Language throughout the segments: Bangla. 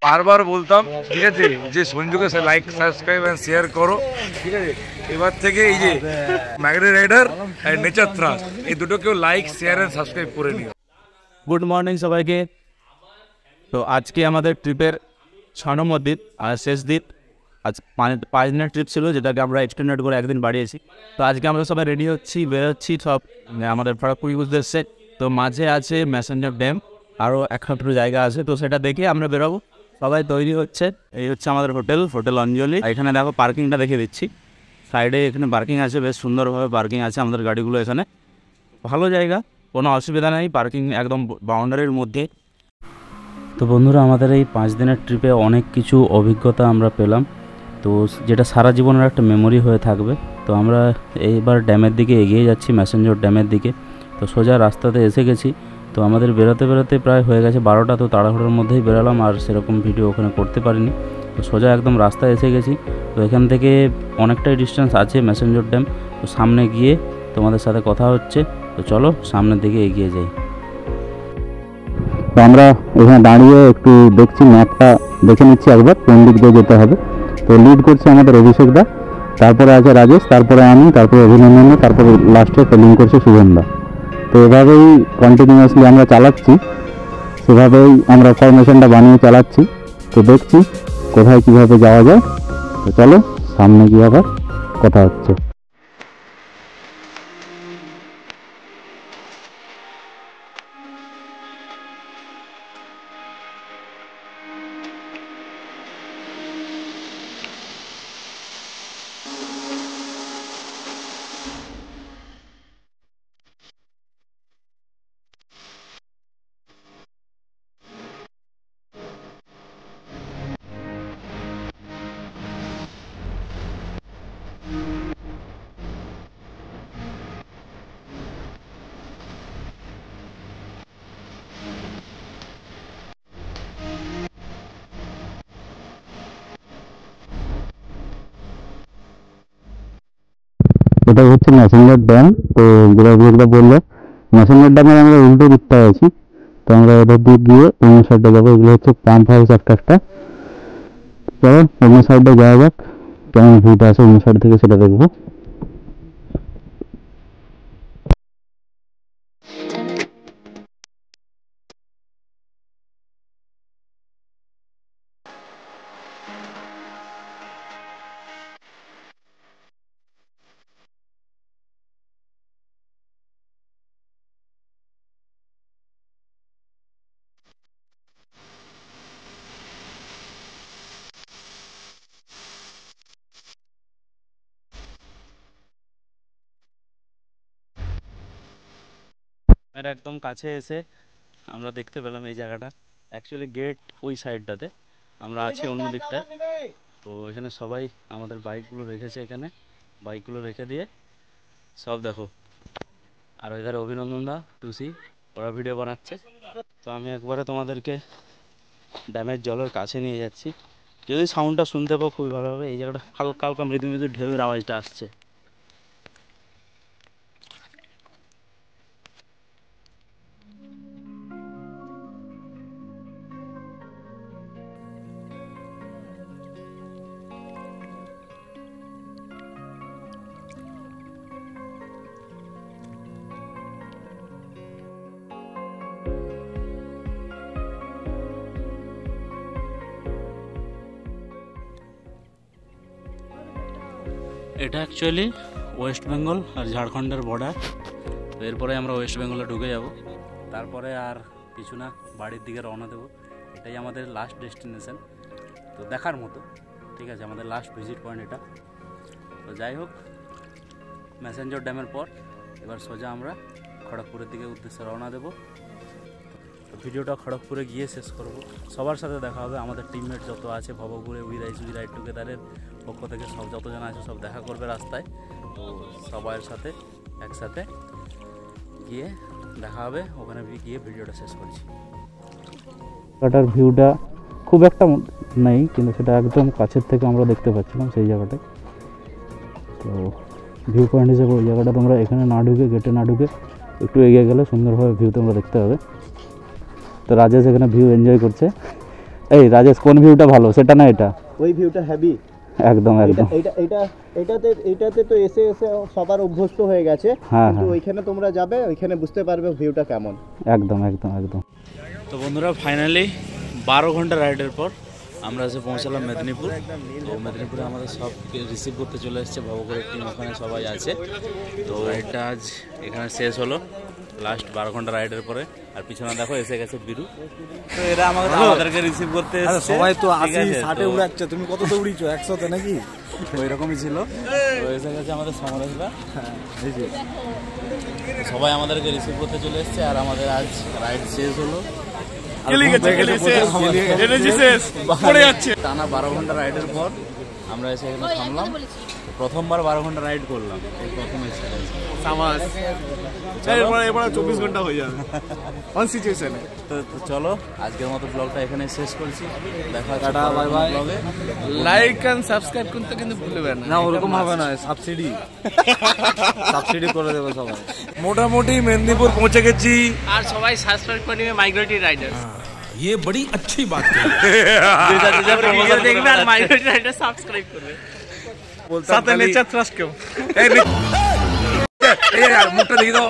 বারবার বলতাম, ঠিক আছে, যে সঞ্জুকে লাইক সাবস্ক্রাইব এন্ড শেয়ার করো, ঠিক আছে। এবার থেকে এই যে ম্যাগরি রাইডার আর নেচার থ্রাস্ট এই দুটো কেউ লাইক শেয়ার এন্ড সাবস্ক্রাইব করে নিও। গুড মর্নিং সবাইকে। তো আজকে আমাদের ট্রিপের 6 নম্বর দিন আর শেষ দিন। আজ 5 দিনের ট্রিপ ছিল, যেটাকে আমরা এক্সটেন্ডেড করে একদিন বাড়িয়েছি। তো আজকে আমরা সবাই রেডি হচ্ছি, বেরোচ্ছি সব আমাদের খড়গপুর উদ্দেশ্যে। তো মাঝে আছে ম্যাসেঞ্জার ড্যাম, আরও একমাত্র জায়গা আছে, তো সেটা দেখে আমরা বেরোবো। সবাই তৈরি হচ্ছে। এই হচ্ছে আমাদের হোটেল অঞ্জলি। এখানে দেখো পার্কিংটা দেখে দিচ্ছি, সাইডে এখানে পার্কিং আছে, বেশ সুন্দরভাবে পার্কিং আছে আমাদের গাড়িগুলো এখানে। ভালো জায়গা, কোনো অসুবিধা নেই, পার্কিং একদম বাউন্ডারির মধ্যে। তো বন্ধুরা, আমাদের এই 5 দিনের ট্রিপে অনেক কিছু অভিজ্ঞতা আমরা পেলাম, তো যেটা সারা জীবনের একটা মেমোরি হয়ে থাকবে। তো আমরা এইবার ড্যামের দিকে এগিয়ে যাচ্ছি, ম্যাসেঞ্জার ড্যামের দিকে। তো সোজা রাস্তাতে এসে গেছি। তো আমাদের বেরোতে প্রায় হয়ে গেছে 12টা। তো তাড়াহুড়োর মধ্যেই বেরোলাম, আর সেরকম ভিডিও ওখানে করতে পারিনি। তো সোজা একদম রাস্তায় এসে গেছি। তো এখান থেকে অনেকটাই ডিস্টেন্স আছে ম্যাসেঞ্জার ড্যাম। তো সামনে গিয়ে তোমাদের সাথে কথা হচ্ছে। তো চলো সামনের দিকে এগিয়ে যাই। তো আমরা এখানে দাঁড়িয়ে একটু দেখছি, ম্যাপটা দেখে নিচ্ছি একবার কোন দিক দিয়ে যেতে হবে। তো লিড করছে আমাদের অভিষেক দা, তারপরে আছে রাজেশ, তারপরে আমি, তারপরে অভিনন্দন, তারপরে লাস্টে ফিলিং করছে শুভম দা। তো এভাবেই কন্টিনিউয়াসলি আমরা চালাচ্ছি, সেভাবেই আমরা ফরমেশনটা বানিয়ে চালাচ্ছি। তো দেখছি কোথায় কীভাবে যাওয়া যায়। তো চলো সামনে গিয়ে আবার কথা হচ্ছে। এটা হচ্ছে ম্যাসেঞ্জার ড্যাম। তো যেটা বললো, ম্যাসেঞ্জার ড্যামের আমরা উল্টো দিকটা আছি। তো আমরা ওদের দিক গিয়ে অন্য সাইডে যাবো। এগুলো হচ্ছে পাম্প হাউস একটা। চলো অন্য সাইডে যাওয়া যাক, কেমন ভিউটা আছে অন্য সাইড থেকে সেটা দেখবো। এর একদম কাছে এসে আমরা দেখতে পেলাম এই জায়গাটা। অ্যাকচুয়ালি গেট ওই সাইডটাতে, আমরা আছি অন্য দিকটায়। তো এখানে সবাই আমাদের বাইকগুলো রেখেছে, এখানে বাইকগুলো রেখে দিয়ে সব দেখো। আর ওইধারে অভিনন্দন দা, টুসি, ওরা ভিডিও বানাচ্ছে। তো আমি একবারে তোমাদেরকে ড্যামের জলের কাছে নিয়ে যাচ্ছি। যদি সাউন্ডটা শুনতে পাও খুবই ভালো হবে। এই জায়গাটা হালকা হালকা মৃদু মৃদু ঢেউয়ের আওয়াজটা আসছে। এটা অ্যাকচুয়ালি ওয়েস্ট বেঙ্গল আর ঝাড়খণ্ডের বর্ডার। তো এরপরে আমরা ওয়েস্ট বেঙ্গলে ঢুকে যাব, তারপরে আর কিছু না, বাড়ির দিকে রওনা দেবো। এটাই আমাদের লাস্ট ডেস্টিনেশন, তো দেখার মতো, ঠিক আছে, আমাদের লাস্ট ভিজিট পয়েন্ট এটা। তো যাই হোক, ম্যাসেঞ্জার ড্যামের পর এবার সোজা আমরা খড়গপুরের দিকে উদ্দেশ্যে রওনা দেবো। তো ভিডিওটা খড়গপুরে গিয়ে শেষ করব। সবার সাথে দেখা হবে, আমাদের টিমমেট যত আছে ভবঘুরে উই রাইড টুগেদারের পক্ষ থেকে সব যতজন আছে সব দেখা করবে রাস্তায়। তো সবার সাথে একসাথে গিয়ে দেখা হবে, ওখানে গিয়ে ভিডিওটা শেষ করছি। জায়গাটার ভিউটা খুব একটা নেই, কিন্তু সেটা একদম কাছের থেকে আমরা দেখতে পাচ্ছিলাম সেই জায়গাটায়। তো ভিউ পয়েন্ট হিসেবে ওই জায়গাটা তোমরা এখানে না ঢুকে, গেটে না ঢুকে একটু এগিয়ে গেলে সুন্দরভাবে ভিউ তোমরা দেখতে হবে। তো রাজেশ এখানে ভিউ এনজয় করছে। এই রাজেশ কোন ভিউটা ভালো, সেটা না এটা? ওই ভিউটা হেভি একদম একদম। এটাতে তো এসে সবার অভ্যস্ত হয়ে গেছে, হ্যাঁ, কিন্তু হ্যাঁ। ওইখানে তোমরা যাবে, ওইখানে বুঝতে পারবে ভিউটা কেমন। একদম একদম একদম। তো বন্ধুরা ফাইনালি 12 ঘন্টা রাইডের পর আমরা এসে পৌঁছালাম মেদিনীপুর। তো মেদিনীপুরে আমাদের সব রিসিভ করতে চলে এসেছে, ভবঘুরের টিম ওখানে সবাই আছে। তো রাইডটা আজ এখানে শেষ হলো লাস্ট 12 ঘন্টা রাইডের পরে। আর পিছনে দেখো এসে গেছে বিরু। তো এরা আমাদেরকে রিসিভ করতে এসেছে। সবাই তো 80-60 উড়াচ্ছে, তুমি কত উড়িয়েছো? 100তে নাকি? ওই রকমই ছিল। তো এসে গেছে আমাদের সমরেশদা। সবাই আমাদেরকে রিসিভ করতে চলে এসেছে আর আমাদের আজ রাইড শেষ হলো। টানা 12 ঘন্টা রাইডের পর আমরা এসে এখানে থামলাম। প্রথমবার 12 ঘন্টা রাইড করলাম, এই প্রথম এক্সপিরিয়েন্স। এরপরে 24 ঘন্টা হয়ে যাবে অন সিচুয়েশনে। তো চলো আজকের মতো ব্লগটা এখানে শেষ করছি। দেখা হচ্ছে টাটা, বাই বাই। ব্লগে। লাইক এন্ড সাবস্ক্রাইব করতে কিন্তু ভুলবেন না। ওরকম হবে না, সাবসিডি করে দেবো সবাই। মোটামুটি মেদিনীপুর পৌঁছে গেছি। আর সবাই সাবস্ক্রাইব করে নেবে মাইগ্রেটরি রাইডার। ये बड़ी अच्छी बात है। ভিডিও দেখবে আর মাইগ্রেটরি রাইডার সাবস্ক্রাইব করবে। সাথে নেচার থ্রাস্ট কেউ মুখটা দেখি দাও,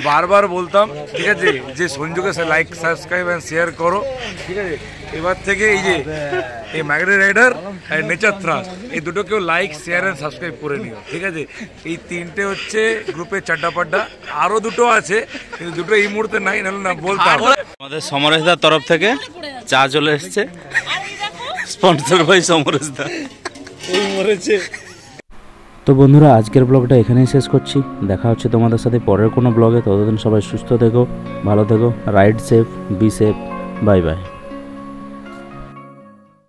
বারবার বলতাম, ঠিক আছে, যে সঞ্জুকে লাইক সাবস্ক্রাইব এন্ড শেয়ার করো, ঠিক আছে। এবার থেকে এই যে এই ম্যাগনেট রাইডার আর নেচার থ্রাস্ট, এই দুটো কেউ লাইক শেয়ার এন্ড সাবস্ক্রাইব করে নিও, ঠিক আছে। এই তিনটে হচ্ছে গ্রুপে চাড্ডাপাড্ডা। আরো দুটো আছে কিন্তু দুটো এই মুহূর্তে নাই, নাহলে না বলতাম। আমাদের সমরেশদার তরফ থেকে চা চলে এসছে, স্পন্সর বাই সমরেশদা। এই মরেছে। তো বন্ধুরা আজকের ব্লগটা এখানেই শেষ করছি। দেখা হচ্ছে তোমাদের সাথে পরের কোনো ব্লগে। ততদিন সবাই সুস্থ থেকো, ভালো থেকো, ride safe, be safe, bye bye.